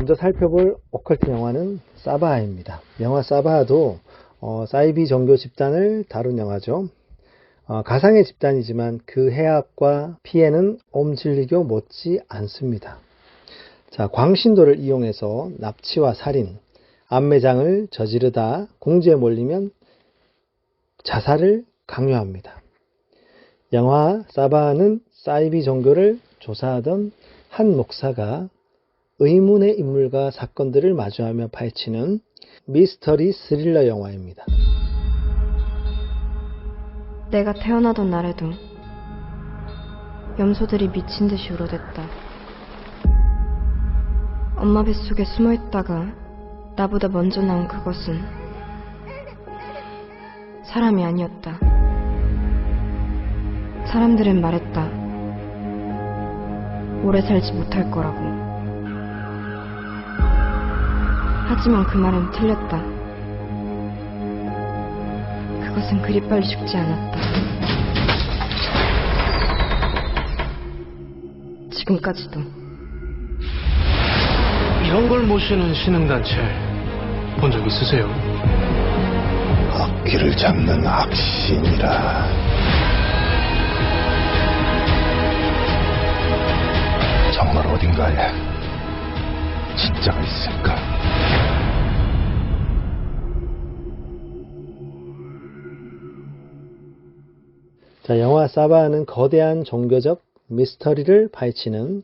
먼저 살펴볼 오컬트 영화는 사바하입니다. 영화 사바하도 사이비 종교 집단을 다룬 영화죠. 가상의 집단이지만 그 해악과 피해는 옴진리교 못지 않습니다. 자, 광신도를 이용해서 납치와 살인, 암매장을 저지르다 공주에 몰리면 자살을 강요합니다. 영화 사바하는 사이비 종교를 조사하던 한 목사가 의문의 인물과 사건들을 마주하며 파헤치는 미스터리 스릴러 영화입니다. 내가 태어나던 날에도 염소들이 미친 듯이 울어댔다. 엄마 뱃속에 숨어있다가 나보다 먼저 나온 그것은 사람이 아니었다. 사람들은 말했다. 오래 살지 못할 거라고. 하지만 그 말은 틀렸다. 그것은 그리 빨리 죽지 않았다. 지금까지도. 이런 걸 모시는 신흥단체 본 적 있으세요? 악귀를 잡는 악신이라. 정말 어딘가에 진짜가 있을까? 자, 영화 사바하는 거대한 종교적 미스터리를 파헤치는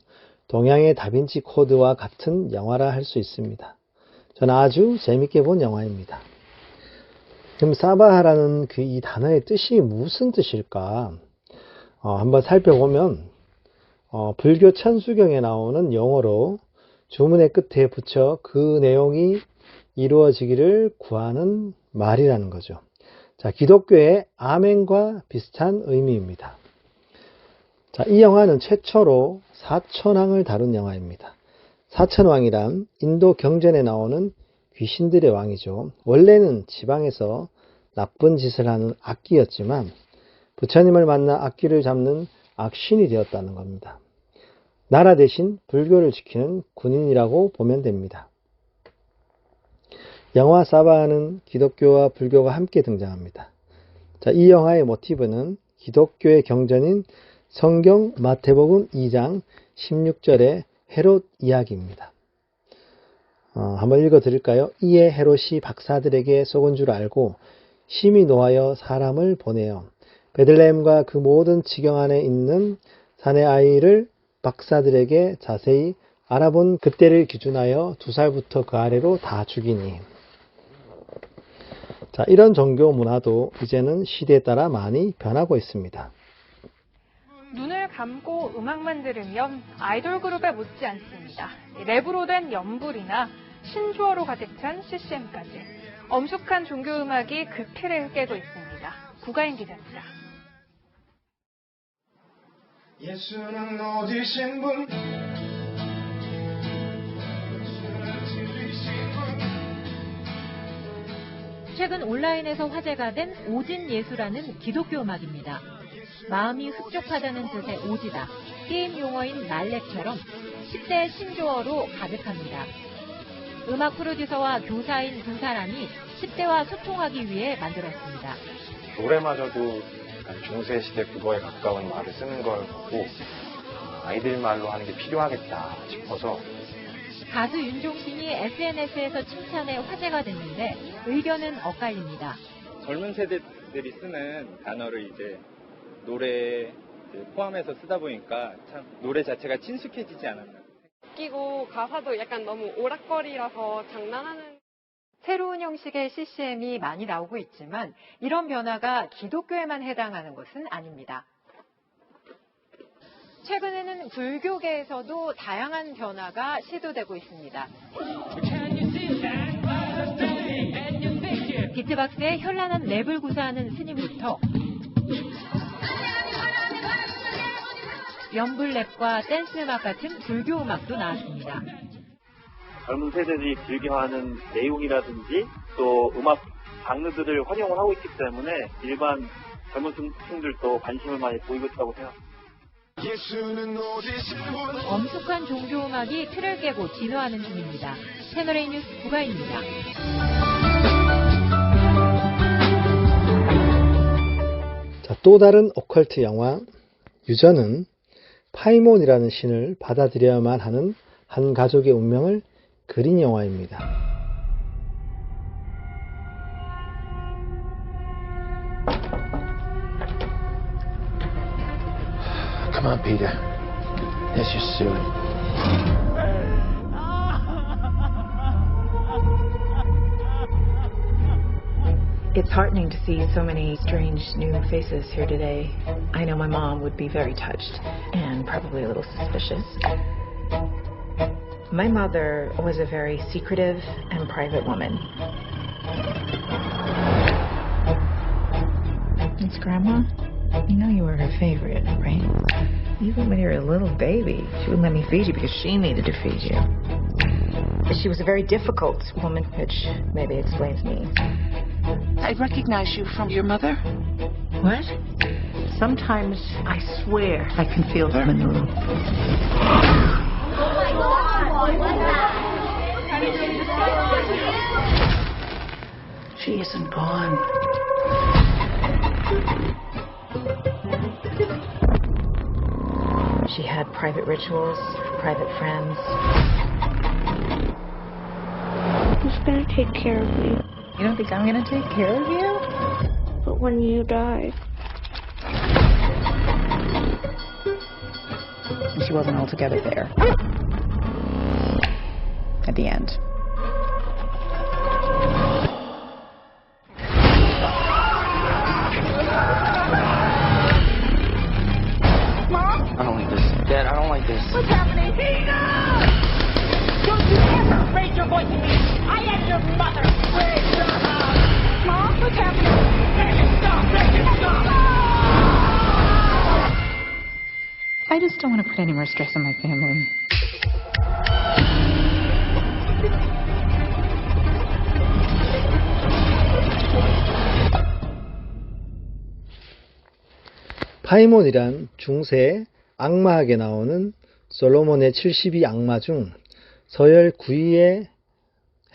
동양의 다빈치 코드와 같은 영화라 할 수 있습니다. 저는 아주 재밌게 본 영화입니다. 그럼 사바하라는 이 단어의 뜻이 무슨 뜻일까? 한번 살펴보면 불교 천수경에 나오는 용어로 주문의 끝에 붙여 그 내용이 이루어지기를 구하는 말이라는 거죠. 자, 기독교의 아멘과 비슷한 의미입니다. 자, 이 영화는 최초로 사천왕을 다룬 영화입니다. 사천왕이란 인도 경전에 나오는 귀신들의 왕이죠. 원래는 지방에서 나쁜 짓을 하는 악귀였지만 부처님을 만나 악귀를 잡는 악신이 되었다는 겁니다. 나라 대신 불교를 지키는 군인이라고 보면 됩니다. 영화 사바하는 기독교와 불교가 함께 등장합니다. 자, 이 영화의 모티브는 기독교의 경전인 성경 마태복음 2장 16절의 헤롯 이야기입니다. 한번 읽어 드릴까요? 이에 헤롯이 박사들에게 속은 줄 알고 심히 노하여 사람을 보내어 베들레헴과 그 모든 지경 안에 있는 산의 아이를 박사들에게 자세히 알아본 그때를 기준하여 2살부터 그 아래로 다 죽이니. 자, 이런 종교 문화도 이제는 시대에 따라 많이 변하고 있습니다. 눈을 감고 음악만 들으면 아이돌 그룹에 못지 않습니다. 랩으로 된 연불이나 신조어로 가득 찬 CCM까지 엄숙한 종교 음악이 그 틀을 깨고 있습니다. 구가인 기자입니다. 예수는 어디신 분? 최근 온라인에서 화제가 된 오진 예수라는 기독교 음악입니다. 마음이 흡족하다는 뜻의 오지다. 게임 용어인 날랩처럼 10대 신조어로 가득합니다. 음악 프로듀서와 교사인 두 사람이 10대와 소통하기 위해 만들었습니다. 노래마저도 약간 중세시대 국어에 가까운 말을 쓰는 걸 보고 아이들 말로 하는 게 필요하겠다 싶어서 가수 윤종신이 SNS에서 칭찬해 화제가 됐는데 의견은 엇갈립니다. 젊은 세대들이 쓰는 단어를 이제 노래에 포함해서 쓰다 보니까 참 노래 자체가 친숙해지지 않았나. 웃기고 가사도 약간 너무 오락거리라서 장난하는. 새로운 형식의 CCM이 많이 나오고 있지만 이런 변화가 기독교에만 해당하는 것은 아닙니다. 최근에는 불교계에서도 다양한 변화가 시도되고 있습니다. 비트박스에 현란한 랩을 구사하는 스님부터 연불랩과 댄스음악 같은 불교 음악도 나왔습니다. 젊은 세대들이 즐겨하는 내용이라든지 또 음악 장르들을 활용을 하고 있기 때문에 일반 젊은 층들도 관심을 많이 보이고 있다고 생각합니다. 예수는 오직 신분. 엄숙한 종교 음악이 틀을 깨고 진화하는 중입니다. 채널A 뉴스 부가입니다. 자, 또 다른 오컬트 영화 유전은 파이몬이라는 신을 받아들여야만 하는 한 가족의 운명을 그린 영화입니다. Come on, Peter. Here's your suit. It's heartening to see so many strange new faces here today. I know my mom would be very touched and probably a little suspicious. My mother was a very secretive and private woman. It's Grandma. You know you were her favorite, right? Even when you were a little baby, she wouldn't let me feed you because she needed to feed you. She was a very difficult woman, which maybe explains me. I recognize you from your mother. What? Sometimes I swear I can feel them in the room. Oh my God! What's that? She isn't gone. She had private rituals, private friends. Who's gonna take care of me? You don't think I'm gonna take care of you? But when you die... She wasn't altogether there. At the end. Mom? I don't like this. Dad, I don't like this. What's happening? Tina! Don't you ever raise your voice at me! I am your mother! Raise your house! Mom, what's happening? Make it stop! Make it stop! I just don't want to put any more stress on my family. 파이몬이란 중세 악마학에 나오는 솔로몬의 72 악마 중 서열 9위에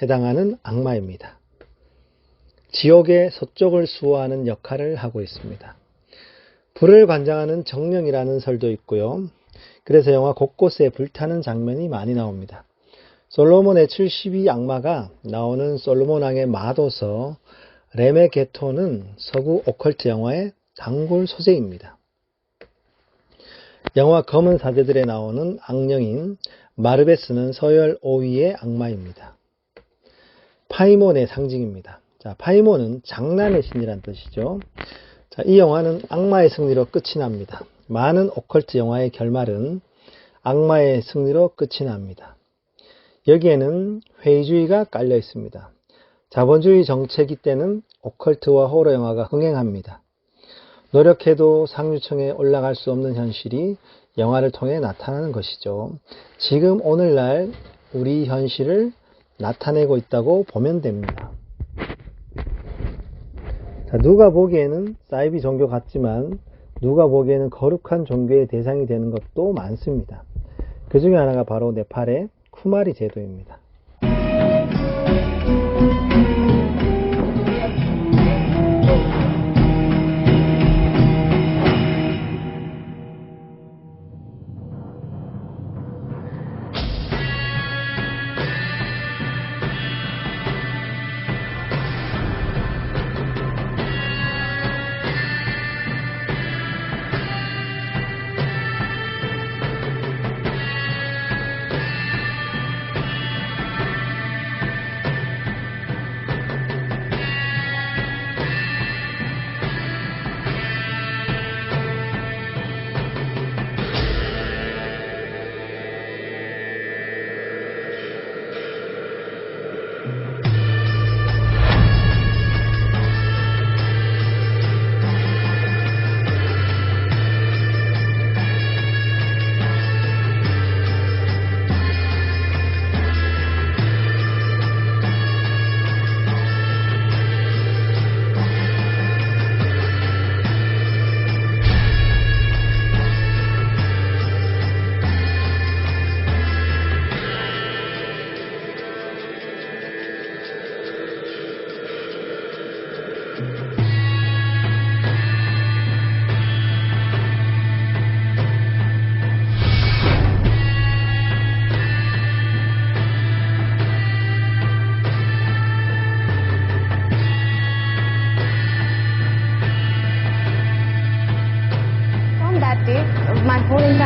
해당하는 악마입니다. 지옥의 서쪽을 수호하는 역할을 하고 있습니다. 불을 관장하는 정령이라는 설도 있고요. 그래서 영화 곳곳에 불타는 장면이 많이 나옵니다. 솔로몬의 72 악마가 나오는 솔로몬 왕의 마도서 레메게토는 서구 오컬트 영화의 단골 소재입니다. 영화 검은 사제들에 나오는 악령인 마르베스는 서열 5위의 악마입니다. 파이몬의 상징입니다. 자, 파이몬은 장난의 신이란 뜻이죠. 자, 이 영화는 악마의 승리로 끝이 납니다. 많은 오컬트 영화의 결말은 악마의 승리로 끝이 납니다. 여기에는 회의주의가 깔려 있습니다. 자본주의 정체기 때는 오컬트와 호러 영화가 흥행합니다. 노력해도 상류층에 올라갈 수 없는 현실이 영화를 통해 나타나는 것이죠. 지금 오늘날 우리 현실을 나타내고 있다고 보면 됩니다. 자, 누가 보기에는 사이비 종교 같지만 누가 보기에는 거룩한 종교의 대상이 되는 것도 많습니다. 그 중에 하나가 바로 네팔의 쿠마리 제도입니다.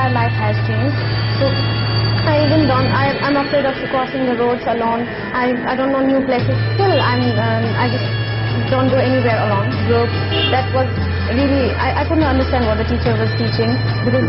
entire life has changed. So I'm afraid of crossing the roads alone. I don't know new places. Still, I just don't go anywhere alone. So that was really, I couldn't understand what the teacher was teaching because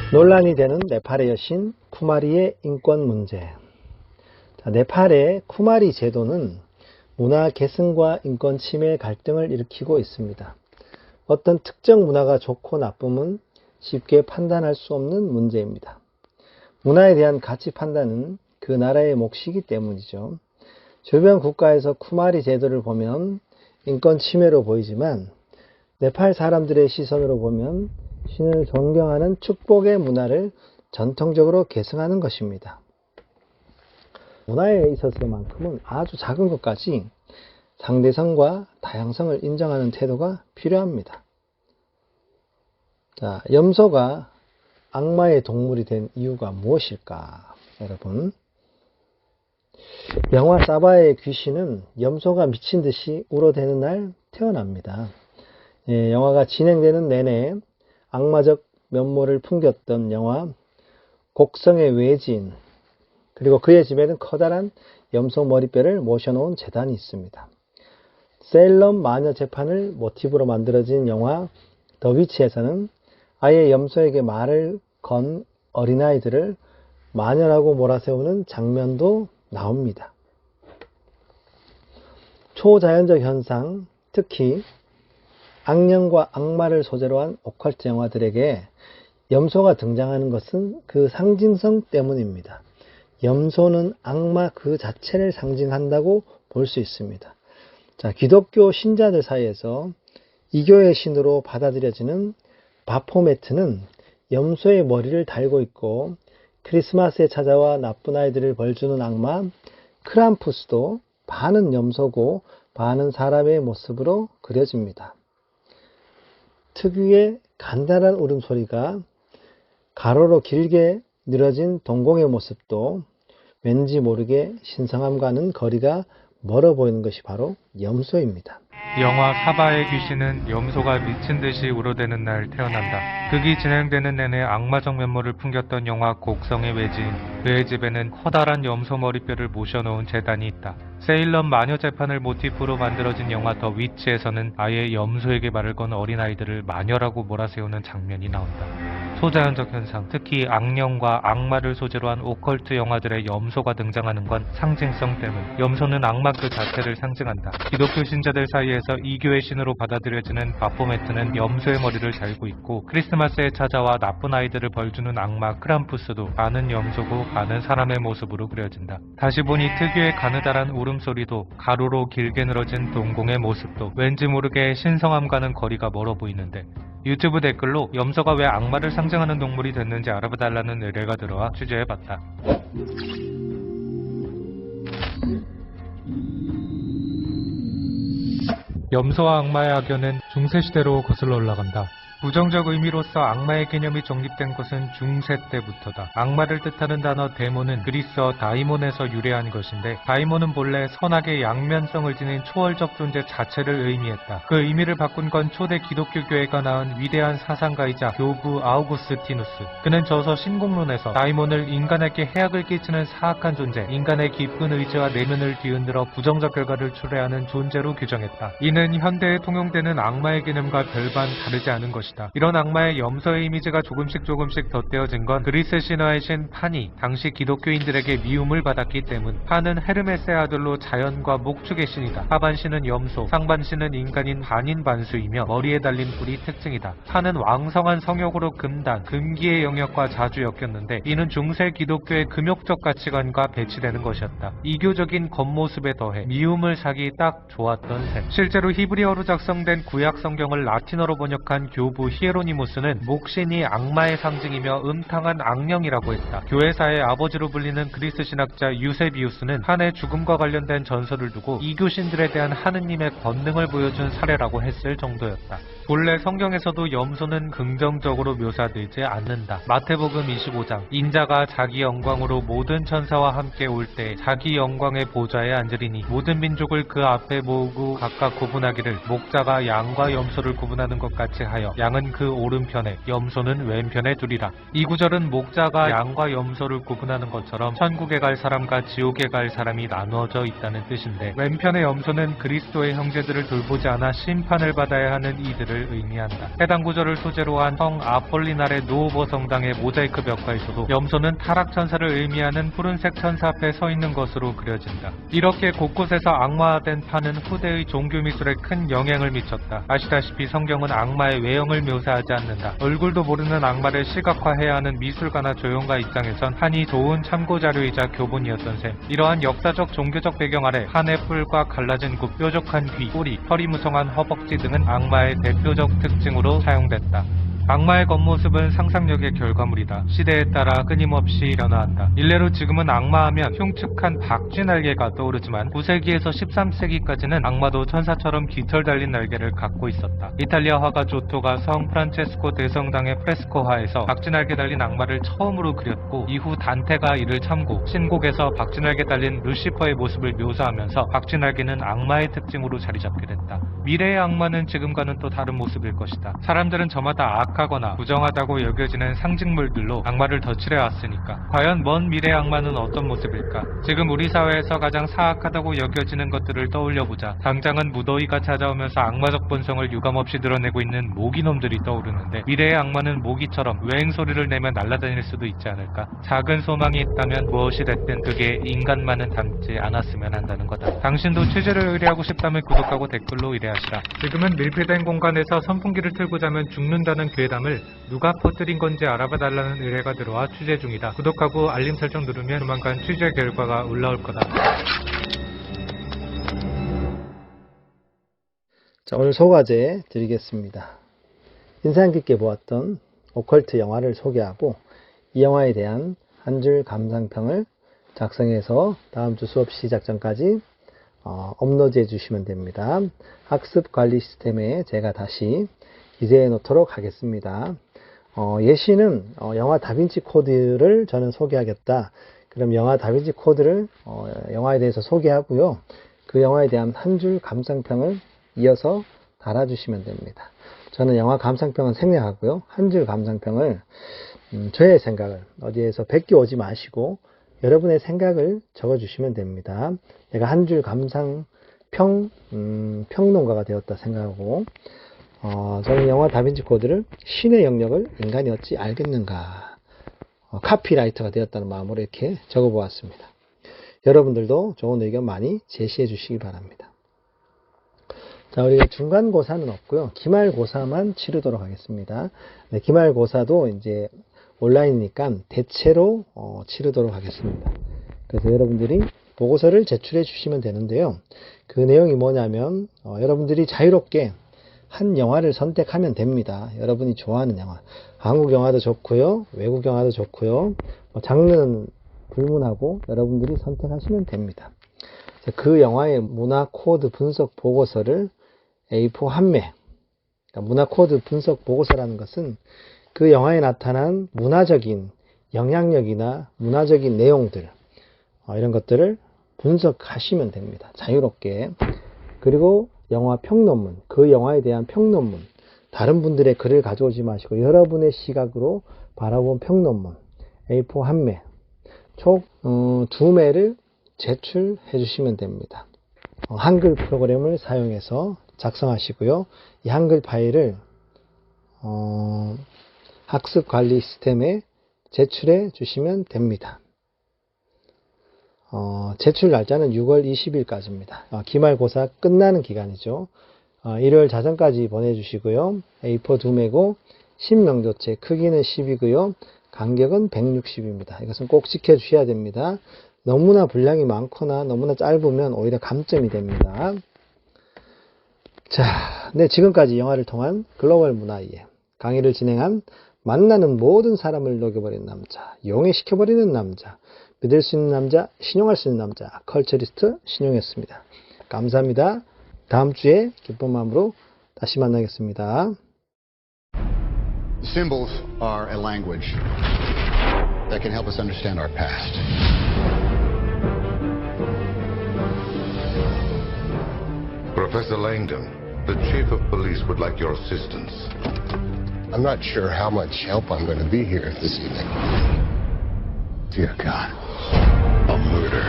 논란이 되는 네팔의 여신 쿠마리의 인권 문제. 네팔의 쿠마리 제도는 문화 계승과 인권 침해 갈등을 일으키고 있습니다. 어떤 특정 문화가 좋고 나쁨은 쉽게 판단할 수 없는 문제입니다. 문화에 대한 가치 판단은 그 나라의 몫이기 때문이죠. 주변 국가에서 쿠마리 제도를 보면 인권 침해로 보이지만 네팔 사람들의 시선으로 보면 신을 존경하는 축복의 문화를 전통적으로 계승하는 것입니다. 문화에 있어서만큼은 아주 작은 것까지 상대성과 다양성을 인정하는 태도가 필요합니다. 자, 염소가 악마의 동물이 된 이유가 무엇일까? 여러분, 영화 사바의 귀신은 염소가 미친 듯이 울어대는 날 태어납니다. 영화가 진행되는 내내 악마적 면모를 풍겼던 영화 곡성의 외지인, 그리고 그의 집에는 커다란 염소 머리뼈를 모셔놓은 제단이 있습니다. 세일럼 마녀 재판을 모티브로 만들어진 영화 더 위치에서는 아예 염소에게 말을 건 어린아이들을 마녀라고 몰아세우는 장면도 나옵니다. 초자연적 현상, 특히 악령과 악마를 소재로 한 오컬트 영화들에게 염소가 등장하는 것은 그 상징성 때문입니다. 염소는 악마 그 자체를 상징한다고 볼 수 있습니다. 자, 기독교 신자들 사이에서 이교의 신으로 받아들여지는 바포메트는 염소의 머리를 달고 있고, 크리스마스에 찾아와 나쁜 아이들을 벌주는 악마 크람푸스도 반은 염소고 반은 사람의 모습으로 그려집니다. 특유의 간단한 울음소리가 가로로 길게 늘어진 동공의 모습도 왠지 모르게 신성함과는 거리가 멀어 보이는 것이 바로 염소입니다. 영화 사바의 귀신은 염소가 미친 듯이 울어대는 날 태어난다. 극이 진행되는 내내 악마적 면모를 풍겼던 영화 곡성의 외지인, 그의 집에는 커다란 염소 머리뼈를 모셔놓은 제단이 있다. 세일럼 마녀 재판을 모티프로 만들어진 영화 더 위치에서는 아예 염소에게 말을 건 어린아이들을 마녀라고 몰아세우는 장면이 나온다. 소자연적 현상, 특히 악령과 악마를 소재로 한 오컬트 영화들의 염소가 등장하는 건 상징성 때문. 염소는 악마 그 자체를 상징한다. 기독교 신자들 사이에서 이교의 신으로 받아들여지는 바포메트는 염소의 머리를 달고 있고, 크리스마스에 찾아와 나쁜 아이들을 벌주는 악마 크람푸스도 반은 염소고 반은 사람의 모습으로 그려진다. 다시 보니 특유의 가느다란 울음소리도 가로로 길게 늘어진 동공의 모습도 왠지 모르게 신성함과는 거리가 멀어 보이는데, 유튜브 댓글로 염소가 왜 악마를 상징하는 동물이 됐는지 알아봐달라는 의뢰가 들어와 취재해봤다. 염소와 악마의 악연은 중세시대로 거슬러 올라간다. 부정적 의미로서 악마의 개념이 정립된 것은 중세 때부터다. 악마를 뜻하는 단어 데몬은 그리스어 다이몬에서 유래한 것인데, 다이몬은 본래 선악의 양면성을 지닌 초월적 존재 자체를 의미했다. 그 의미를 바꾼 건 초대 기독교 교회가 낳은 위대한 사상가이자 교부 아우구스티누스. 그는 저서 신공론에서 다이몬을 인간에게 해악을 끼치는 사악한 존재, 인간의 깊은 의지와 내면을 뒤흔들어 부정적 결과를 초래하는 존재로 규정했다. 이는 현대에 통용되는 악마의 개념과 별반 다르지 않은 것이다. 이런 악마의 염소의 이미지가 조금씩 덧대어진 건 그리스 신화의 신 판이 당시 기독교인들에게 미움을 받았기 때문. 판은 헤르메스의 아들로 자연과 목축의 신이다. 하반신은 염소, 상반신은 인간인 반인반수이며 머리에 달린 뿔이 특징이다. 판은 왕성한 성욕으로 금단, 금기의 영역과 자주 엮였는데, 이는 중세 기독교의 금욕적 가치관과 배치되는 것이었다. 이교적인 겉모습에 더해 미움을 사기 딱 좋았던 셈. 실제로 히브리어로 작성된 구약 성경을 라틴어로 번역한 교부 부부 히에로니모스는 목신이 악마의 상징이며 음탕한 악령이라고 했다. 교회사의 아버지로 불리는 그리스 신학자 유세비우스는 한의 죽음과 관련된 전설을 두고 이교신들에 대한 하느님의 권능을 보여준 사례라고 했을 정도였다. 본래 성경에서도 염소는 긍정적으로 묘사되지 않는다. 마태복음 25장 인자가 자기 영광으로 모든 천사와 함께 올 때 자기 영광의 보좌에 앉으리니 모든 민족을 그 앞에 모으고 각각 구분하기를 목자가 양과 염소를 구분하는 것 같이 하여 양은 그 오른편에 염소는 왼편에 두리라. 이 구절은 목자가 양과 염소를 구분하는 것처럼 천국에 갈 사람과 지옥에 갈 사람이 나누어져 있다는 뜻인데 왼편의 염소는 그리스도의 형제들을 돌보지 않아 심판을 받아야 하는 이들을 의미한다. 해당 구절을 소재로 한 성 아폴리날의 노오버 성당의 모자이크 벽화에서도 염소는 타락천사를 의미하는 푸른색 천사 앞에 서 있는 것으로 그려진다. 이렇게 곳곳에서 악마화된 판은 후대의 종교 미술에 큰 영향을 미쳤다. 아시다시피 성경은 악마의 외형을 묘사하지 않는다. 얼굴도 모르는 악마를 시각화해야 하는 미술가나 조형가 입장에선 판이 좋은 참고자료이자 교본이었던 셈. 이러한 역사적 종교적 배경 아래 판의 뿔과 갈라진 굽, 뾰족한 귀, 꼬리, 털이 무성한 허벅지 등은 악마의 대표적 특징으로 사용됐다. 악마의 겉모습은 상상력의 결과물이다. 시대에 따라 끊임없이 변화한다. 일례로 지금은 악마하면 흉측한 박쥐 날개가 떠오르지만 9세기에서 13세기까지는 악마도 천사처럼 깃털 달린 날개를 갖고 있었다. 이탈리아 화가 조토가 성 프란체스코 대성당의 프레스코화에서 박쥐 날개 달린 악마를 처음으로 그렸고 이후 단테가 이를 참고 신곡에서 박쥐 날개 달린 루시퍼의 모습을 묘사하면서 박쥐 날개는 악마의 특징으로 자리 잡게 됐다. 미래의 악마는 지금과는 또 다른 모습일 것이다. 사람들은 저마다 악하거나 부정하다고 여겨지는 상징물들로 악마를 덧칠해왔으니까 과연 먼 미래의 악마는 어떤 모습일까? 지금 우리 사회에서 가장 사악하다고 여겨지는 것들을 떠올려보자. 당장은 무더위가 찾아오면서 악마적 본성을 유감없이 드러내고 있는 모기놈들이 떠오르는데 미래의 악마는 모기처럼 외행소리를 내며 날아다닐 수도 있지 않을까? 작은 소망이 있다면 무엇이 됐든 그게 인간만은 닮지 않았으면 한다는 거다. 당신도 취재를 의뢰하고 싶다면 구독하고 댓글로 의뢰하시라. 지금은 밀폐된 공간에서 선풍기를 틀고 자면 죽는다는 괴담을 누가 퍼뜨린 건지 알아봐달라는 의뢰가 들어와 취재 중이다. 구독하고 알림 설정 누르면 조만간 취재 결과가 올라올 거다. 자, 오늘 소과제 드리겠습니다. 인상 깊게 보았던 오컬트 영화를 소개하고 이 영화에 대한 한 줄 감상평을 작성해서 다음 주 수업 시작 전까지 업로드해 주시면 됩니다. 학습 관리 시스템에 제가 다시 기재해 놓도록 하겠습니다. 예시는 영화 다빈치 코드를 저는 소개하겠다. 그럼 영화 다빈치 코드를 영화에 대해서 소개하고요. 그 영화에 대한 한 줄 감상평을 이어서 달아주시면 됩니다. 저는 영화 감상평은 생략하고요. 한 줄 감상평을 저의 생각을 어디에서 베껴오지 마시고 여러분의 생각을 적어주시면 됩니다. 제가 한 줄 감상평 평론가가 되었다 생각하고 저는 영화 다빈치 코드를 신의 영역을 인간이 어찌 알겠는가 카피라이터가 되었다는 마음으로 이렇게 적어보았습니다. 여러분들도 좋은 의견 많이 제시해 주시기 바랍니다. 자, 우리가 중간고사는 없고요. 기말고사만 치르도록 하겠습니다. 네, 기말고사도 이제 온라인이니까 대체로 치르도록 하겠습니다. 그래서 여러분들이 보고서를 제출해 주시면 되는데요. 그 내용이 뭐냐면 여러분들이 자유롭게 한 영화를 선택하면 됩니다. 여러분이 좋아하는 영화. 한국 영화도 좋고요. 외국 영화도 좋고요. 장르는 불문하고 여러분들이 선택하시면 됩니다. 그 영화의 문화 코드 분석 보고서를 A4 한 매. 그러니까 문화 코드 분석 보고서라는 것은 그 영화에 나타난 문화적인 영향력이나 문화적인 내용들 이런 것들을 분석하시면 됩니다. 자유롭게. 그리고 영화 평론문, 그 영화에 대한 평론문, 다른 분들의 글을 가져오지 마시고 여러분의 시각으로 바라본 평론문 A4 한 매, 총 2매를 제출해 주시면 됩니다. 한글 프로그램을 사용해서 작성하시고요. 이 한글 파일을 학습 관리 시스템에 제출해 주시면 됩니다. 제출 날짜는 6월 20일까지입니다. 기말고사 끝나는 기간이죠. 일요일 자정까지 보내주시고요. A4 2매고 신명조체 크기는 10이고요. 간격은 160입니다. 이것은 꼭 지켜주셔야 됩니다. 너무나 분량이 많거나 너무나 짧으면 오히려 감점이 됩니다. 자, 네, 지금까지 영화를 통한 글로벌 문화 이해 강의를 진행한 만나는 모든 사람을 녹여버리는 남자, 용해시켜버리는 남자, 믿을 수 있는 남자, 신용할 수 있는 남자, 컬처리스트 신용이었습니다. 감사합니다. 다음 주에 기쁜 마음으로 다시 만나겠습니다. Symbols are a language that can help us understand our past. Professor Langdon, the chief of police would like your assistance. I'm not sure how much help I'm going to be here this evening. Dear God. A murder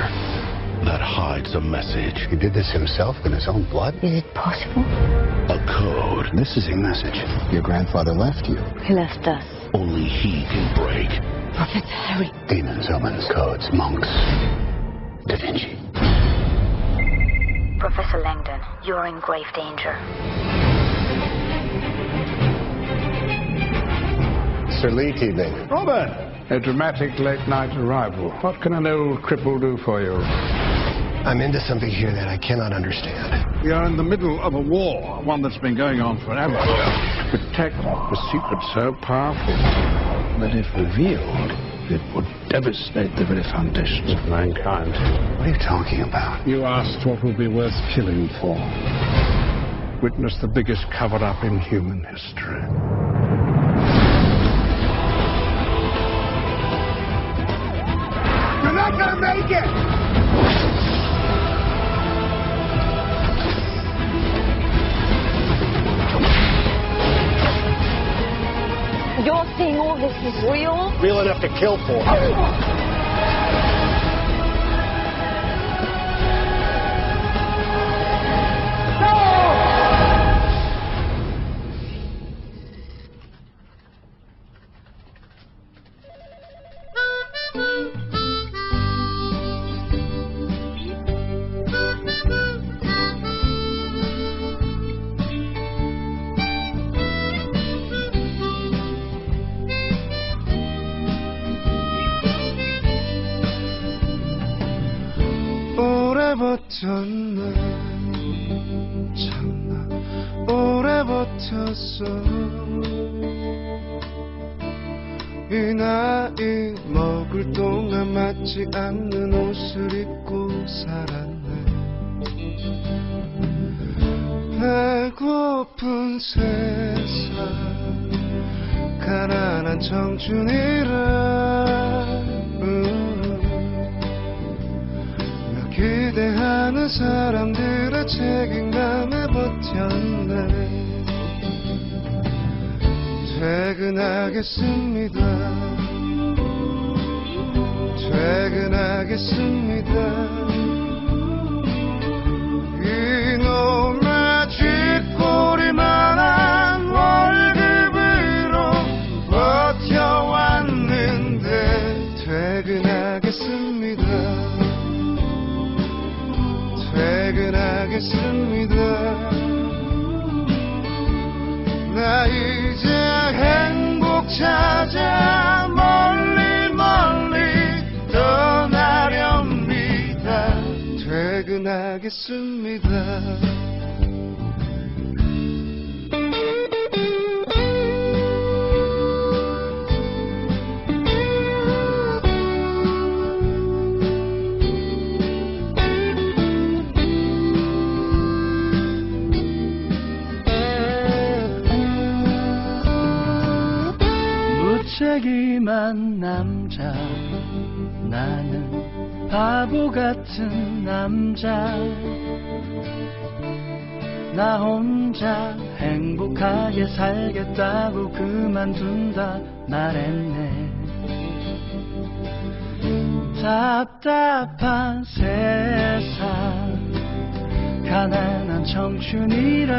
that hides a message. He did this himself with his own blood? Is it possible? A code. This is a message. Your grandfather left you. He left us. Only he can break. Professor Harry. Demons, omens, codes, monks. Da Vinci. Professor Langdon, you're in grave danger. Sir Lee TV. Robert! A dramatic late-night arrival. What can an old cripple do for you? I'm into something here that I cannot understand. We are in the middle of a war, one that's been going on forever. Protect the secret so powerful that if revealed, it would devastate the very foundations of mankind. What are you talking about? You asked what would be worth killing for. Witness the biggest cover-up in human history. You're not gonna make it! You're saying all this is real? Real enough to kill for. 오래 버텼네 참나 오래 버텼어 이 나이 먹을 동안 맞지 않는 옷을 입고 살았네 배고픈 세상 가난한 청춘이라 기대하는 사람들의 책임감에 버텼네 퇴근하겠습니다 퇴근하겠습니다 이놈의 쥐꼬리만한 월급으로 버텨왔는데 퇴근하겠습니다 퇴근하겠습니다 나 이제 행복 찾아 멀리 멀리 떠나렵니다 퇴근하겠습니다 무책임한 남자 나는 바보 같은 남자 나 혼자 행복하게 살겠다고 그만둔다 말했네 답답한 세상 가난한 청춘이라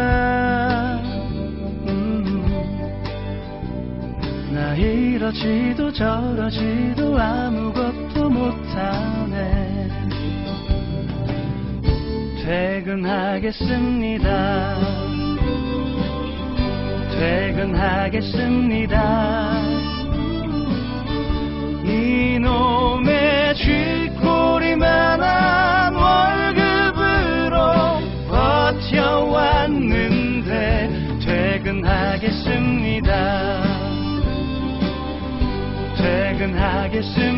나 이러지도 저러지도 아무것도 못하네 퇴근하겠습니다 퇴근하겠습니다 이놈의 쥐꼬리만한 월급으로 버텨왔는데 퇴근하겠습니다 알겠으니